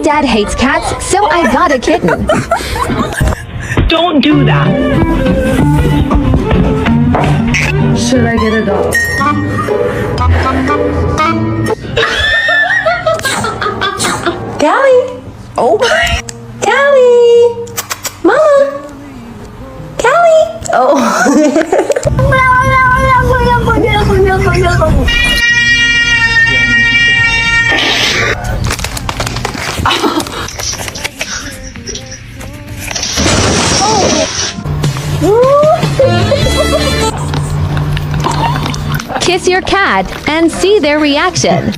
dad hates cats, so I got a kitten. Don't do that. Should I get a dog? Callie! Oh, Callie! Mama! Callie! Oh. Kiss your cat and see their reaction.